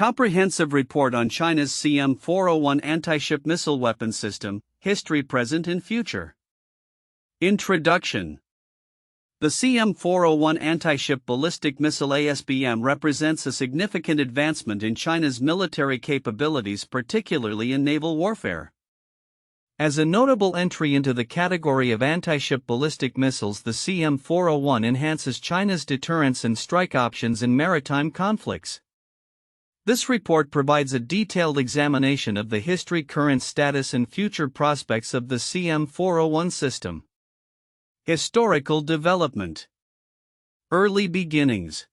Comprehensive report on China's CM-401 Anti-Ship Missile Weapon System, History, Present and Future. Introduction. The CM-401 Anti-Ship Ballistic Missile ASBM represents a significant advancement in China's military capabilities, particularly in naval warfare. As a notable entry into the category of anti-ship ballistic missiles, the CM-401 enhances China's deterrence and strike options in maritime conflicts. This report provides a detailed examination of the history, current status and future prospects of the CM-401 system. Historical development. Early beginnings.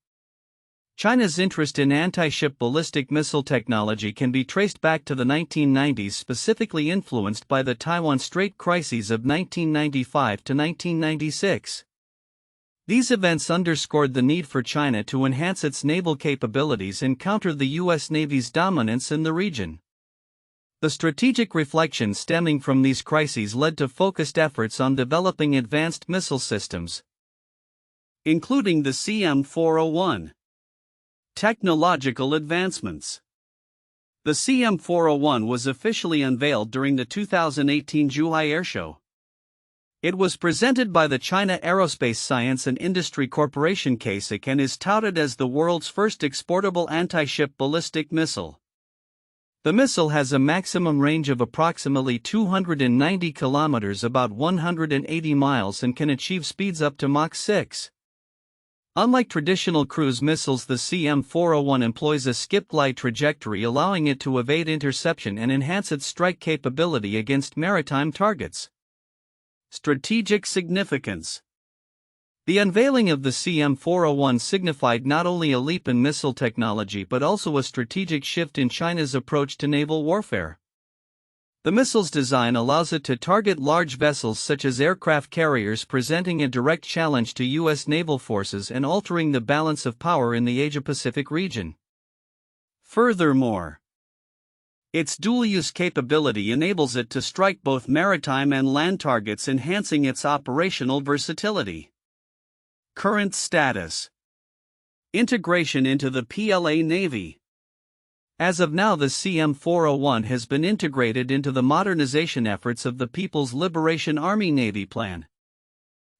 China's interest in anti-ship ballistic missile technology can be traced back to the 1990s, specifically influenced by the Taiwan Strait crises of 1995 to 1996. These events underscored the need for China to enhance its naval capabilities and counter the U.S. Navy's dominance in the region. The strategic reflection stemming from these crises led to focused efforts on developing advanced missile systems, including the CM-401. Technological advancements. The CM-401 was officially unveiled during the 2018 Zhuhai Airshow. It was presented by the China Aerospace Science and Industry Corporation (CASIC) and is touted as the world's first exportable anti-ship ballistic missile. The missile has a maximum range of approximately 290 kilometers, about 180 miles, and can achieve speeds up to Mach 6. Unlike traditional cruise missiles, the CM-401 employs a skip-glide trajectory, allowing it to evade interception and enhance its strike capability against maritime targets. Strategic significance. The unveiling of the CM-401 signified not only a leap in missile technology but also a strategic shift in China's approach to naval warfare. The missile's design allows it to target large vessels such as aircraft carriers, presenting a direct challenge to U.S. naval forces and altering the balance of power in the Asia-Pacific region. Furthermore, its dual-use capability enables it to strike both maritime and land targets, enhancing its operational versatility. Current status. Integration into the PLA Navy. As of now, the CM-401 has been integrated into the modernization efforts of the People's Liberation Army Navy plan.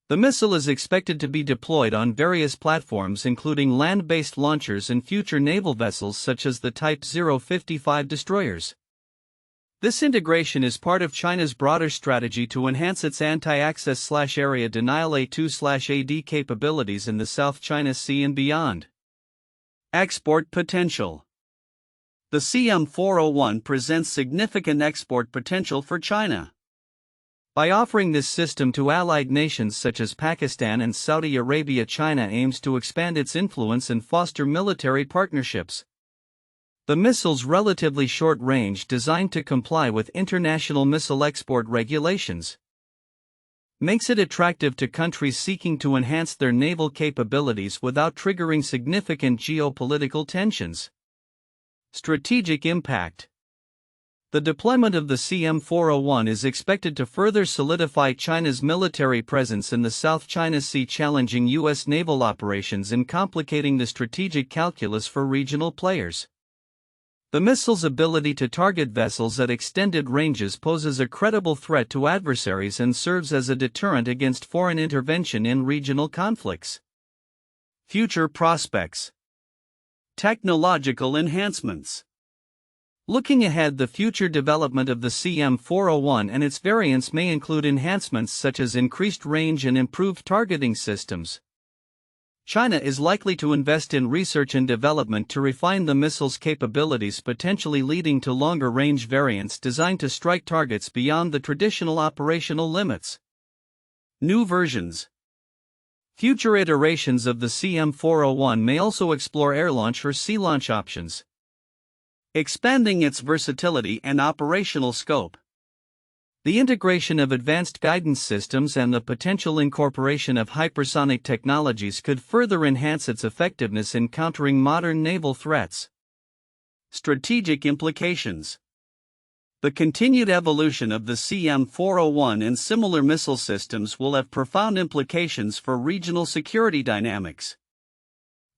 The missile is expected to be deployed on various platforms, including land-based launchers and future naval vessels such as the Type 055 destroyers. This integration is part of China's broader strategy to enhance its anti-access/area denial A2/AD capabilities in the South China Sea and beyond. Export potential. The CM-401 presents significant export potential for China. By offering this system to allied nations such as Pakistan and Saudi Arabia, China aims to expand its influence and foster military partnerships. The missile's relatively short range, designed to comply with international missile export regulations, makes it attractive to countries seeking to enhance their naval capabilities without triggering significant geopolitical tensions. Strategic impact. The deployment of the CM-401 is expected to further solidify China's military presence in the South China Sea, challenging U.S. naval operations and complicating the strategic calculus for regional players. The missile's ability to target vessels at extended ranges poses a credible threat to adversaries and serves as a deterrent against foreign intervention in regional conflicts. Future prospects. Technological enhancements. Looking ahead, the future development of the CM-401 and its variants may include enhancements such as increased range and improved targeting systems. China is likely to invest in research and development to refine the missile's capabilities, potentially leading to longer-range variants designed to strike targets beyond the traditional operational limits. New versions. Future iterations of the CM-401 may also explore air-launch or sea-launch options, expanding its versatility and operational scope. The integration of advanced guidance systems and the potential incorporation of hypersonic technologies could further enhance its effectiveness in countering modern naval threats. Strategic implications. The continued evolution of the CM-401 and similar missile systems will have profound implications for regional security dynamics.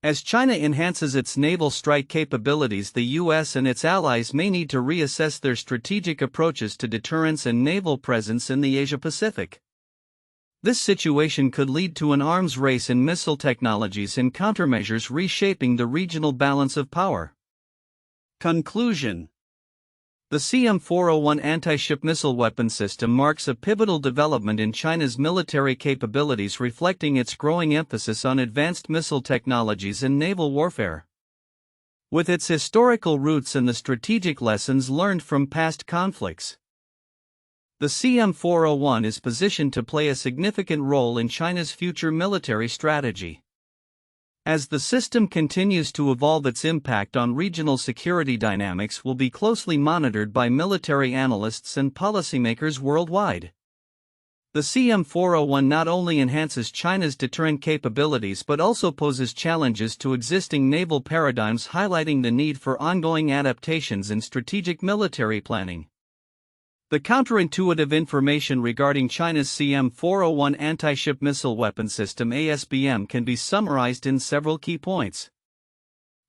As China enhances its naval strike capabilities, the US and its allies may need to reassess their strategic approaches to deterrence and naval presence in the Asia-Pacific. This situation could lead to an arms race in missile technologies and countermeasures reshaping the regional balance of power. Conclusion: the CM-401 Anti-Ship Missile Weapon System marks a pivotal development in China's military capabilities, reflecting its growing emphasis on advanced missile technologies and naval warfare. With its historical roots and the strategic lessons learned from past conflicts, the CM-401 is positioned to play a significant role in China's future military strategy. As the system continues to evolve, its impact on regional security dynamics will be closely monitored by military analysts and policymakers worldwide. The CM-401 not only enhances China's deterrent capabilities but also poses challenges to existing naval paradigms, highlighting the need for ongoing adaptations in strategic military planning. The counterintuitive information regarding China's CM-401 Anti-Ship Missile Weapon System (ASBM) can be summarized in several key points.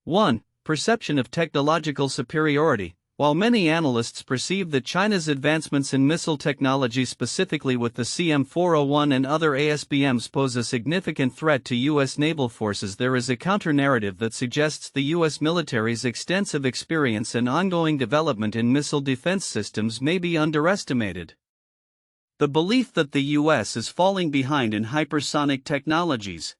1. Perception of technological superiority. While many analysts perceive that China's advancements in missile technology, specifically with the CM-401 and other ASBMs, pose a significant threat to U.S. naval forces, there is a counter-narrative that suggests the U.S. military's extensive experience and ongoing development in missile defense systems may be underestimated. The belief that the U.S. is falling behind in hypersonic technologies,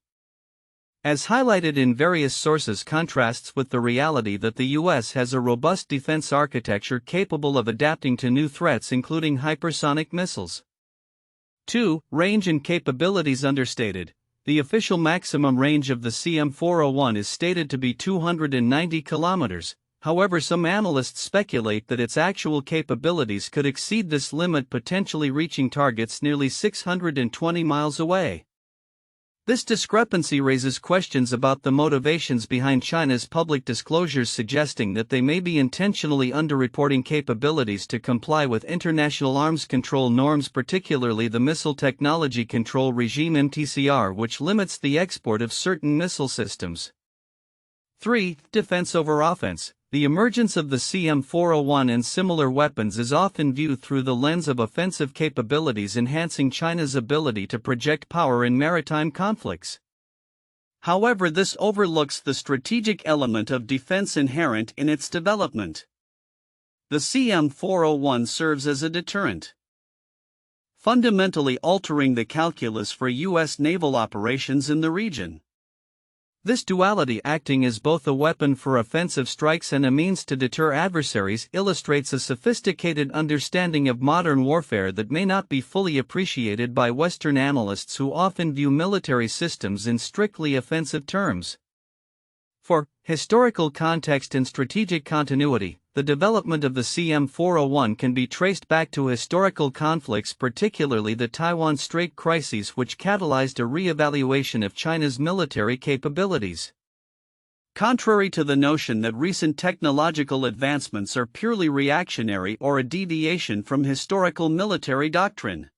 as highlighted in various sources, contrasts with the reality that the U.S. has a robust defense architecture capable of adapting to new threats, including hypersonic missiles. 2. Range and capabilities understated. The official maximum range of the CM-401 is stated to be 290 kilometers. However, some analysts speculate that its actual capabilities could exceed this limit, potentially reaching targets nearly 620 miles away. This discrepancy raises questions about the motivations behind China's public disclosures, suggesting that they may be intentionally underreporting capabilities to comply with international arms control norms, particularly the Missile Technology Control Regime (MTCR), which limits the export of certain missile systems. 3. Defense over offense. The emergence of the CM-401 and similar weapons is often viewed through the lens of offensive capabilities, enhancing China's ability to project power in maritime conflicts. However, this overlooks the strategic element of defense inherent in its development. The CM-401 serves as a deterrent, fundamentally altering the calculus for U.S. naval operations in the region. This duality, acting as both a weapon for offensive strikes and a means to deter adversaries, illustrates a sophisticated understanding of modern warfare that may not be fully appreciated by Western analysts, who often view military systems in strictly offensive terms. For historical context and strategic continuity, the development of the CM-401 can be traced back to historical conflicts, particularly the Taiwan Strait crises, which catalyzed a re-evaluation of China's military capabilities. Contrary to the notion that recent technological advancements are purely reactionary or a deviation from historical military doctrine,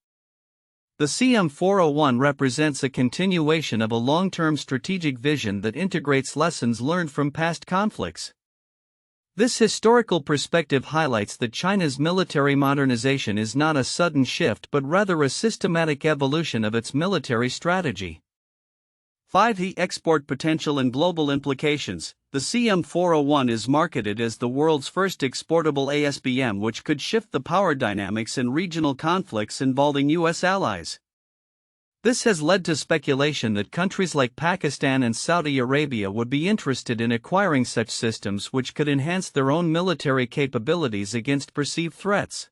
the CM-401 represents a continuation of a long-term strategic vision that integrates lessons learned from past conflicts. This historical perspective highlights that China's military modernization is not a sudden shift but rather a systematic evolution of its military strategy. 5. The export potential and global implications. The CM-401 is marketed as the world's first exportable ASBM, which could shift the power dynamics in regional conflicts involving U.S. allies. This has led to speculation that countries like Pakistan and Saudi Arabia would be interested in acquiring such systems, which could enhance their own military capabilities against perceived threats.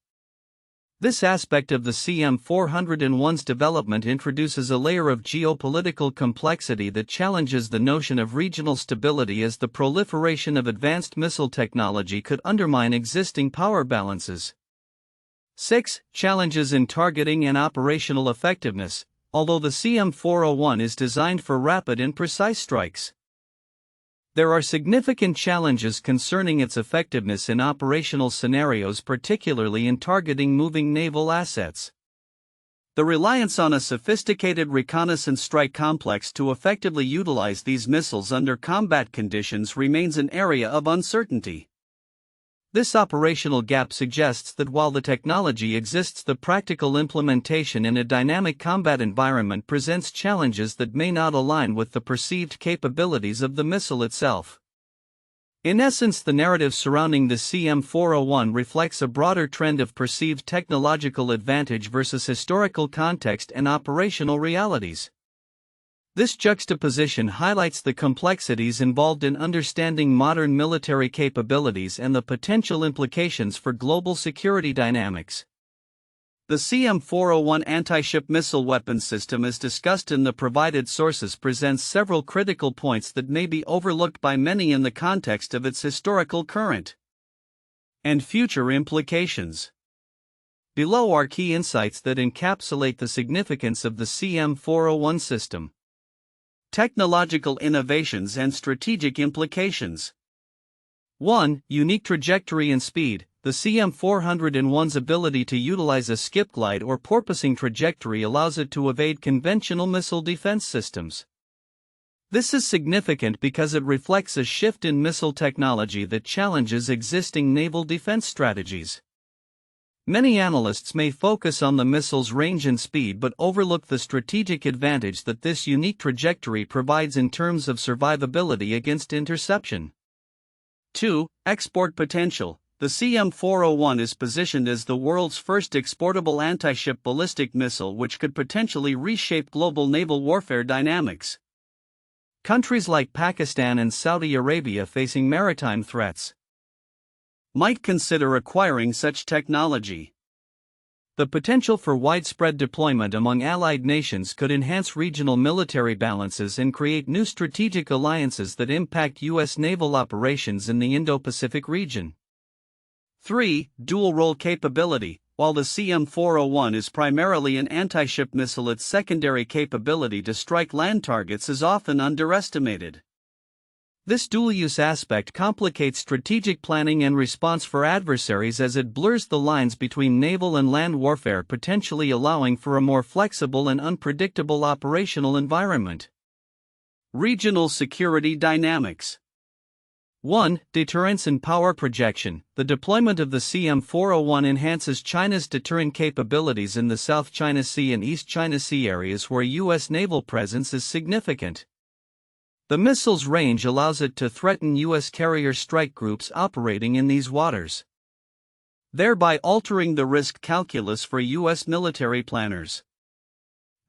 This aspect of the CM-401's development introduces a layer of geopolitical complexity that challenges the notion of regional stability, as the proliferation of advanced missile technology could undermine existing power balances. 6. Challenges in targeting and operational effectiveness. Although the CM-401 is designed for rapid and precise strikes, there are significant challenges concerning its effectiveness in operational scenarios, particularly in targeting moving naval assets. The reliance on a sophisticated reconnaissance strike complex to effectively utilize these missiles under combat conditions remains an area of uncertainty. This operational gap suggests that while the technology exists, the practical implementation in a dynamic combat environment presents challenges that may not align with the perceived capabilities of the missile itself. In essence, the narrative surrounding the CM-401 reflects a broader trend of perceived technological advantage versus historical context and operational realities. This juxtaposition highlights the complexities involved in understanding modern military capabilities and the potential implications for global security dynamics. The CM-401 Anti-Ship Missile Weapons System, as discussed in the provided sources, presents several critical points that may be overlooked by many in the context of its historical, current, and future implications. Below are key insights that encapsulate the significance of the CM-401 system. Technological innovations and strategic implications. 1. Unique trajectory and speed. The CM-401's ability to utilize a skip glide or porpoising trajectory allows it to evade conventional missile defense systems. This is significant because it reflects a shift in missile technology that challenges existing naval defense strategies. Many analysts may focus on the missile's range and speed but overlook the strategic advantage that this unique trajectory provides in terms of survivability against interception. 2. Export potential. The CM-401 is positioned as the world's first exportable anti-ship ballistic missile, which could potentially reshape global naval warfare dynamics. Countries like Pakistan and Saudi Arabia, facing maritime threats, might consider acquiring such technology. The potential for widespread deployment among allied nations could enhance regional military balances and create new strategic alliances that impact U.S. naval operations in the Indo-Pacific region. 3. Dual-role capability. While the CM-401 is primarily an anti-ship missile, its secondary capability to strike land targets is often underestimated. This dual-use aspect complicates strategic planning and response for adversaries as it blurs the lines between naval and land warfare, potentially allowing for a more flexible and unpredictable operational environment. Regional security dynamics. 1. Deterrence and power projection. The deployment of the CM-401 enhances China's deterrent capabilities in the South China Sea and East China Sea areas where U.S. naval presence is significant. The missile's range allows it to threaten U.S. carrier strike groups operating in these waters, thereby altering the risk calculus for U.S. military planners.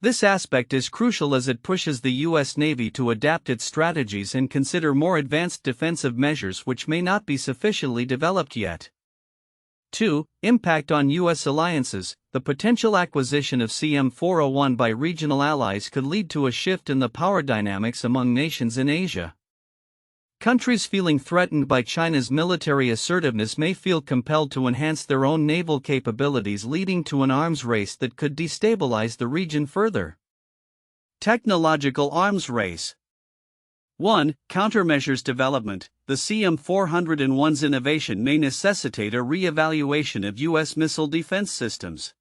This aspect is crucial as it pushes the U.S. Navy to adapt its strategies and consider more advanced defensive measures which may not be sufficiently developed yet. 2. Impact on U.S. alliances. The potential acquisition of CM-401 by regional allies could lead to a shift in the power dynamics among nations in Asia. Countries feeling threatened by China's military assertiveness may feel compelled to enhance their own naval capabilities, leading to an arms race that could destabilize the region further. Technological arms race. 1. Countermeasures development. The CM-401's innovation may necessitate a re-evaluation of U.S. missile defense systems.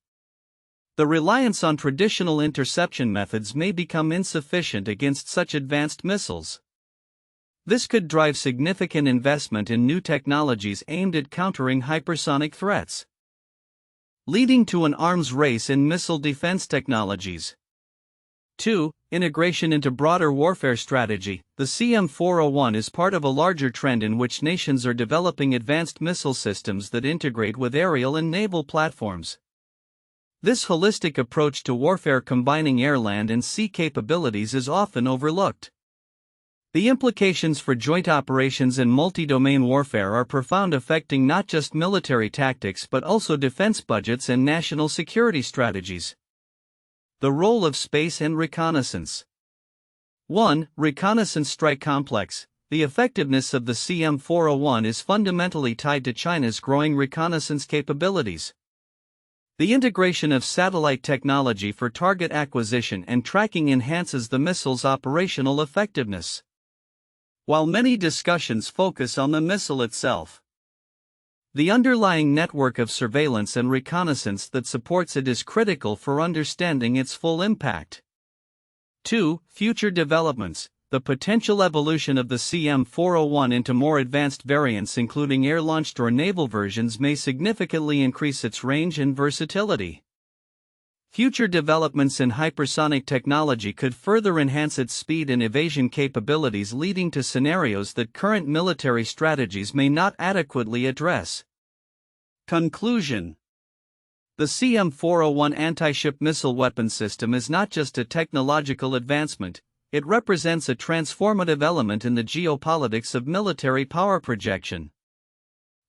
The reliance on traditional interception methods may become insufficient against such advanced missiles. This could drive significant investment in new technologies aimed at countering hypersonic threats, leading to an arms race in missile defense technologies. 2. Integration into broader warfare strategy. The CM-401 is part of a larger trend in which nations are developing advanced missile systems that integrate with aerial and naval platforms. This holistic approach to warfare, combining air, land, and sea capabilities, is often overlooked. The implications for joint operations and multi-domain warfare are profound, affecting not just military tactics but also defense budgets and national security strategies. The role of space and reconnaissance. 1. Reconnaissance strike complex. The effectiveness of the CM-401 is fundamentally tied to China's growing reconnaissance capabilities. The integration of satellite technology for target acquisition and tracking enhances the missile's operational effectiveness. While many discussions focus on the missile itself, The underlying network of surveillance and reconnaissance that supports it is critical for understanding its full impact. 2. Future developments. The potential evolution of the CM-401 into more advanced variants, including air-launched or naval versions, may significantly increase its range and versatility. Future developments in hypersonic technology could further enhance its speed and evasion capabilities, leading to scenarios that current military strategies may not adequately address. Conclusion. The CM-401 Anti-Ship Missile Weapon System is not just a technological advancement, it represents a transformative element in the geopolitics of military power projection.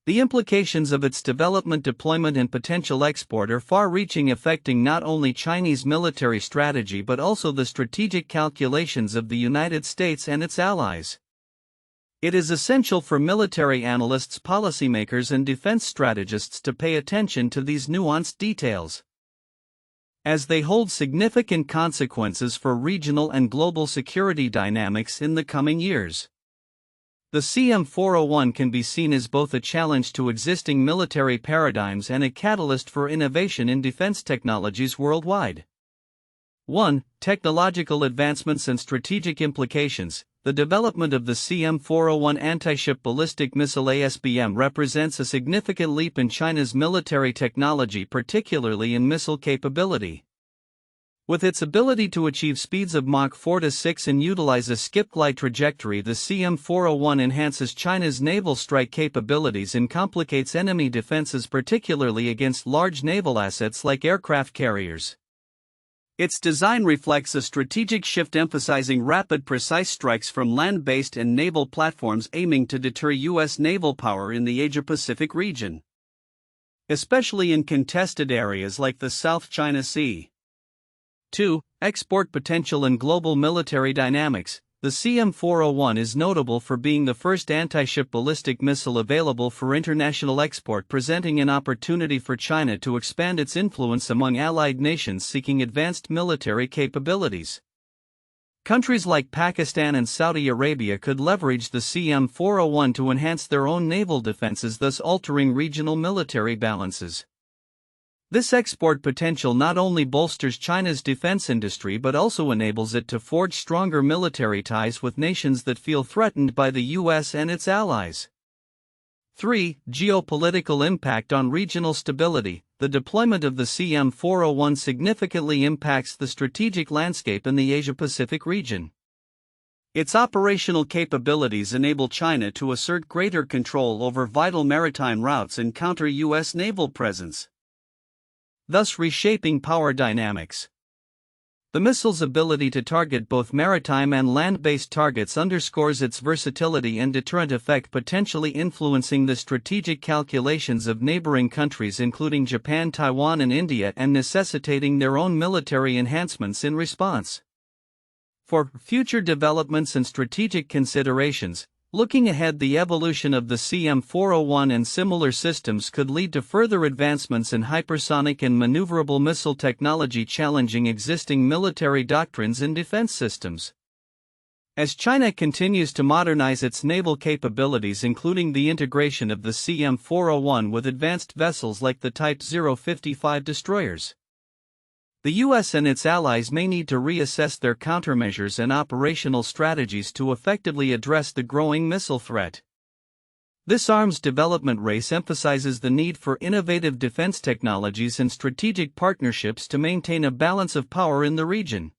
The implications of its development, deployment, and potential export are far-reaching, affecting not only Chinese military strategy but also the strategic calculations of the United States and its allies. It is essential for military analysts, policymakers, and defense strategists to pay attention to these nuanced details, as they hold significant consequences for regional and global security dynamics in the coming years. The CM-401 can be seen as both a challenge to existing military paradigms and a catalyst for innovation in defense technologies worldwide. 1. Technological advancements and strategic implications. The development of the CM-401 Anti-Ship Ballistic Missile ASBM represents a significant leap in China's military technology, particularly in missile capability. With its ability to achieve speeds of Mach 4 to 6 and utilize a skip-glide trajectory, the CM-401 enhances China's naval strike capabilities and complicates enemy defenses, particularly against large naval assets like aircraft carriers. Its design reflects a strategic shift emphasizing rapid, precise strikes from land-based and naval platforms, aiming to deter U.S. naval power in the Asia-Pacific region, especially in contested areas like the South China Sea. 2. Export potential and global military dynamics. The CM-401 is notable for being the first anti-ship ballistic missile available for international export, presenting an opportunity for China to expand its influence among allied nations seeking advanced military capabilities. Countries like Pakistan and Saudi Arabia could leverage the CM-401 to enhance their own naval defenses, thus altering regional military balances. This export potential not only bolsters China's defense industry but also enables it to forge stronger military ties with nations that feel threatened by the U.S. and its allies. 3. Geopolitical impact on regional stability. The deployment of the CM-401 significantly impacts the strategic landscape in the Asia-Pacific region. Its operational capabilities enable China to assert greater control over vital maritime routes and counter U.S. naval presence, thus reshaping power dynamics. The missile's ability to target both maritime and land-based targets underscores its versatility and deterrent effect, potentially influencing the strategic calculations of neighboring countries including Japan, Taiwan, and India, and necessitating their own military enhancements in response. For future developments and strategic considerations, looking ahead, the evolution of the CM-401 and similar systems could lead to further advancements in hypersonic and maneuverable missile technology, challenging existing military doctrines and defense systems. As China continues to modernize its naval capabilities, including the integration of the CM-401 with advanced vessels like the Type 055 destroyers, the U.S. and its allies may need to reassess their countermeasures and operational strategies to effectively address the growing missile threat. This arms development race emphasizes the need for innovative defense technologies and strategic partnerships to maintain a balance of power in the region.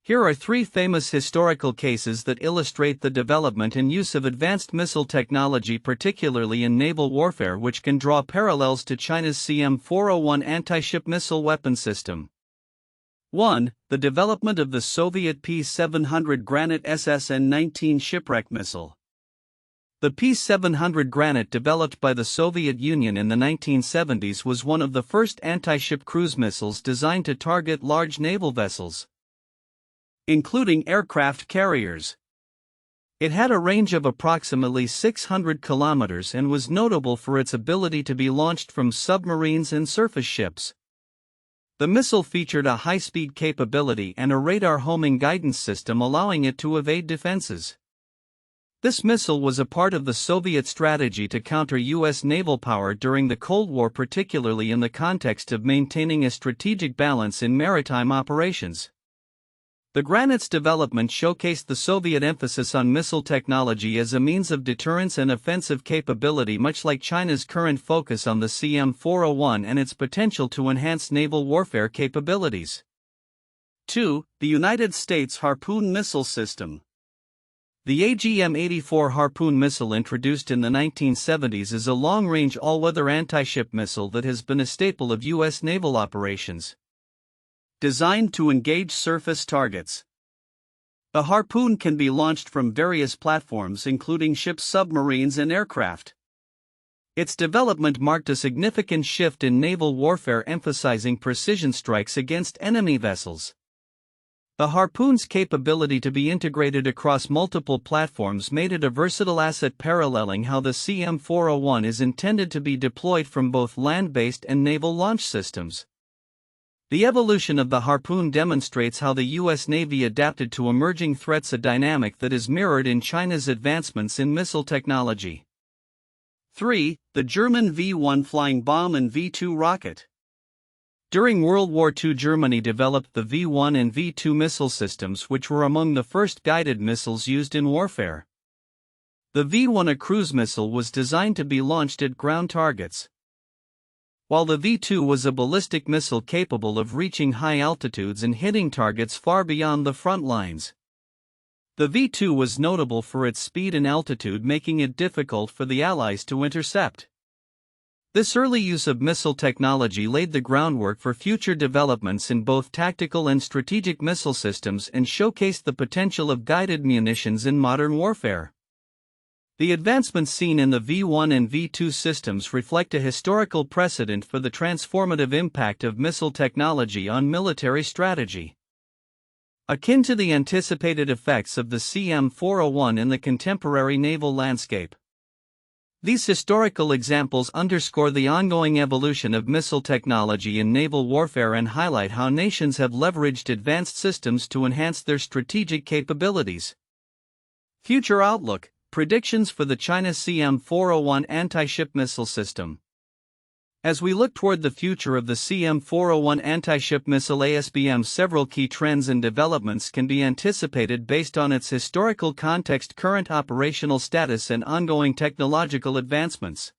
Here are 3 famous historical cases that illustrate the development and use of advanced missile technology, particularly in naval warfare, which can draw parallels to China's CM-401 anti-ship missile weapon system. 1. The development of the Soviet P-700 Granit SSN-19 shipwreck missile. The P-700 Granit, developed by the Soviet Union in the 1970s, was one of the first anti-ship cruise missiles designed to target large naval vessels, including aircraft carriers. It had a range of approximately 600 kilometers and was notable for its ability to be launched from submarines and surface ships. The missile featured a high-speed capability and a radar homing guidance system, allowing it to evade defenses. This missile was a part of the Soviet strategy to counter U.S. naval power during the Cold War, particularly in the context of maintaining a strategic balance in maritime operations. The Granite's development showcased the Soviet emphasis on missile technology as a means of deterrence and offensive capability, much like China's current focus on the CM-401 and its potential to enhance naval warfare capabilities. 2. The United States Harpoon Missile System. The AGM-84 Harpoon missile, introduced in the 1970s, is a long-range all-weather anti-ship missile that has been a staple of U.S. naval operations. Designed to engage surface targets. The Harpoon can be launched from various platforms, including ships, submarines, and aircraft. Its development marked a significant shift in naval warfare, emphasizing precision strikes against enemy vessels. The Harpoon's capability to be integrated across multiple platforms made it a versatile asset, paralleling how the CM-401 is intended to be deployed from both land-based and naval launch systems. The evolution of the Harpoon demonstrates how the U.S. Navy adapted to emerging threats, a dynamic that is mirrored in China's advancements in missile technology. 3. The German V-1 flying bomb and V-2 rocket. During World War II, Germany developed the V-1 and V-2 missile systems, which were among the first guided missiles used in warfare. The V-1, a cruise missile, was designed to be launched at ground targets, while the V-2 was a ballistic missile capable of reaching high altitudes and hitting targets far beyond the front lines. The V-2 was notable for its speed and altitude, making it difficult for the Allies to intercept. This early use of missile technology laid the groundwork for future developments in both tactical and strategic missile systems and showcased the potential of guided munitions in modern warfare. The advancements seen in the V-1 and V-2 systems reflect a historical precedent for the transformative impact of missile technology on military strategy. Akin to the anticipated effects of the CM-401 in the contemporary naval landscape. These historical examples underscore the ongoing evolution of missile technology in naval warfare and highlight how nations have leveraged advanced systems to enhance their strategic capabilities. Future outlook. Predictions for the China CM-401 Anti-Ship Missile System. As we look toward the future of the CM-401 Anti-Ship Missile ASBM, several key trends and developments can be anticipated based on its historical context, current operational status, and ongoing technological advancements.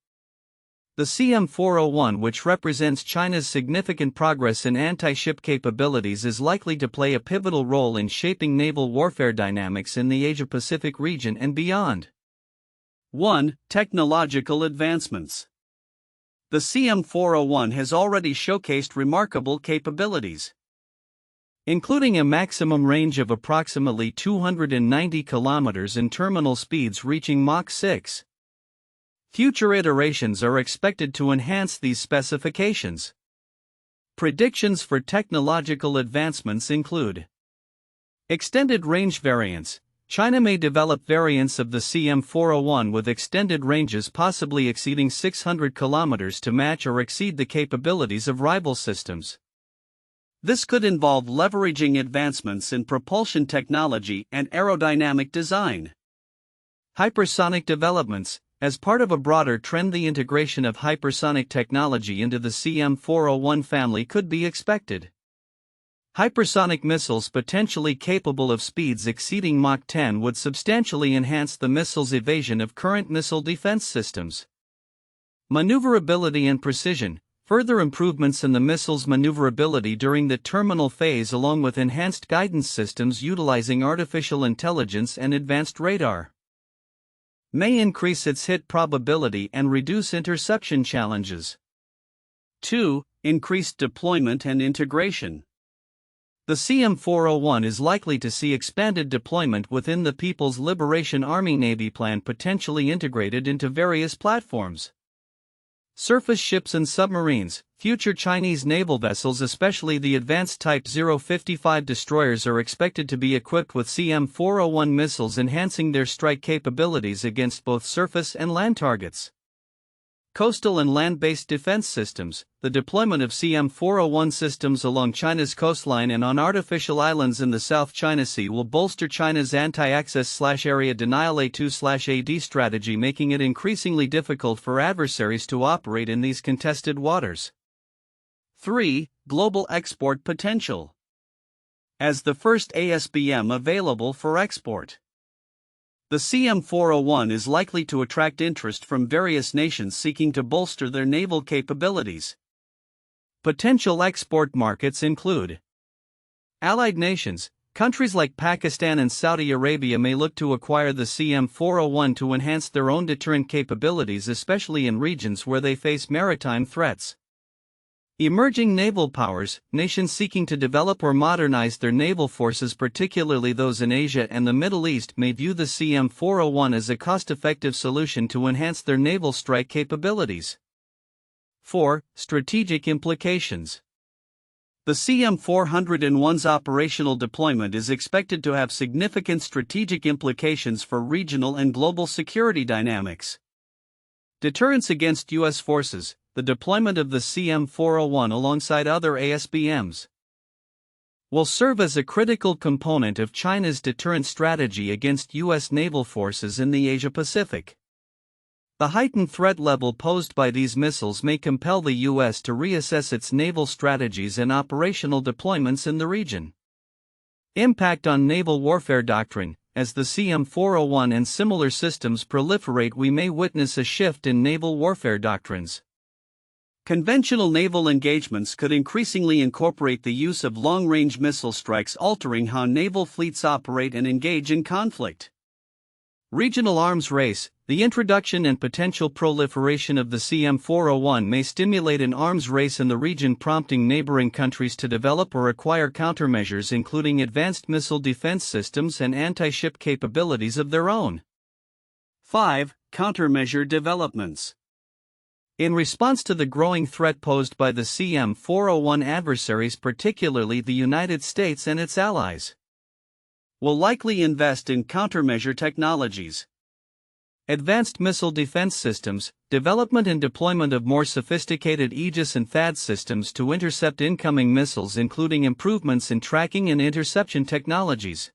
The CM-401, which represents China's significant progress in anti-ship capabilities, is likely to play a pivotal role in shaping naval warfare dynamics in the Asia-Pacific region and beyond. 1. Technological advancements. The CM-401 has already showcased remarkable capabilities, including a maximum range of approximately 290 kilometers and terminal speeds reaching Mach 6. Future iterations are expected to enhance these specifications. Predictions for technological advancements include extended range variants. China may develop variants of the CM-401 with extended ranges possibly exceeding 600 kilometers to match or exceed the capabilities of rival systems. This could involve leveraging advancements in propulsion technology and aerodynamic design. Hypersonic developments. As part of a broader trend, the integration of hypersonic technology into the CM-401 family could be expected. Hypersonic missiles potentially capable of speeds exceeding Mach 10 would substantially enhance the missile's evasion of current missile defense systems. Maneuverability and precision. Further improvements in the missile's maneuverability during the terminal phase, along with enhanced guidance systems utilizing artificial intelligence and advanced radar, may increase its hit probability and reduce interception challenges. 2. Increased deployment and integration. The CM-401 is likely to see expanded deployment within the People's Liberation Army Navy plan, potentially integrated into various platforms. Surface ships and submarines. Future Chinese naval vessels, especially the advanced Type 055 destroyers, are expected to be equipped with CM-401 missiles, enhancing their strike capabilities against both surface and land targets. Coastal and land-based defense systems. The deployment of CM-401 systems along China's coastline and on artificial islands in the South China Sea will bolster China's anti-access/area denial A2/AD strategy, making it increasingly difficult for adversaries to operate in these contested waters. 3. Global export potential. As the first ASBM available for export, the CM-401 is likely to attract interest from various nations seeking to bolster their naval capabilities. Potential export markets include allied nations. Countries like Pakistan and Saudi Arabia may look to acquire the CM-401 to enhance their own deterrent capabilities, especially in regions where they face maritime threats. Emerging naval powers. Nations seeking to develop or modernize their naval forces, particularly those in Asia and the Middle East, may view the CM-401 as a cost-effective solution to enhance their naval strike capabilities. 4. Strategic implications. The CM-401's operational deployment is expected to have significant strategic implications for regional and global security dynamics. Deterrence against U.S. forces. The deployment of the CM-401 alongside other ASBMs will serve as a critical component of China's deterrent strategy against U.S. naval forces in the Asia-Pacific. The heightened threat level posed by these missiles may compel the U.S. to reassess its naval strategies and operational deployments in the region. Impact on naval warfare doctrine. As the CM-401 and similar systems proliferate, we may witness a shift in naval warfare doctrines. Conventional naval engagements could increasingly incorporate the use of long-range missile strikes, altering how naval fleets operate and engage in conflict. Regional arms race. The introduction and potential proliferation of the CM-401 may stimulate an arms race in the region, prompting neighboring countries to develop or acquire countermeasures, including advanced missile defense systems and anti-ship capabilities of their own. 5. Countermeasure developments. In response to the growing threat posed by the CM-401, adversaries, particularly the United States and its allies, will likely invest in countermeasure technologies. Advanced missile defense systems. Development and deployment of more sophisticated Aegis and THAAD systems to intercept incoming missiles, including improvements in tracking and interception technologies.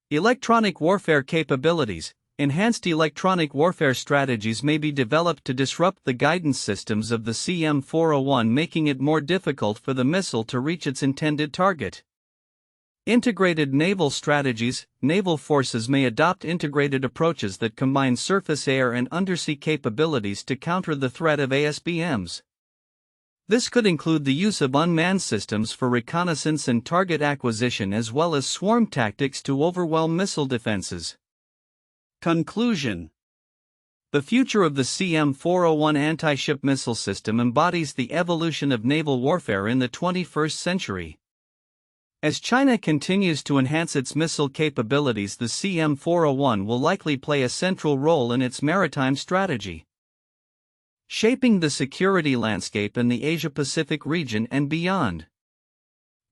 Electronic warfare capabilities. Enhanced electronic warfare strategies may be developed to disrupt the guidance systems of the CM-401, making it more difficult for the missile to reach its intended target. Integrated naval strategies. Naval forces may adopt integrated approaches that combine surface, air, and undersea capabilities to counter the threat of ASBMs. This could include the use of unmanned systems for reconnaissance and target acquisition, as well as swarm tactics to overwhelm missile defenses. Conclusion. The future of the CM-401 anti-ship missile system embodies the evolution of naval warfare in the 21st century. As China continues to enhance its missile capabilities, the CM-401 will likely play a central role in its maritime strategy, shaping the security landscape in the Asia-Pacific region and beyond.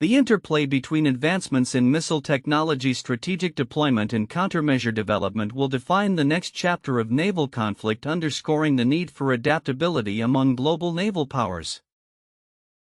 The interplay between advancements in missile technology, strategic deployment, and countermeasure development will define the next chapter of naval conflict, underscoring the need for adaptability among global naval powers.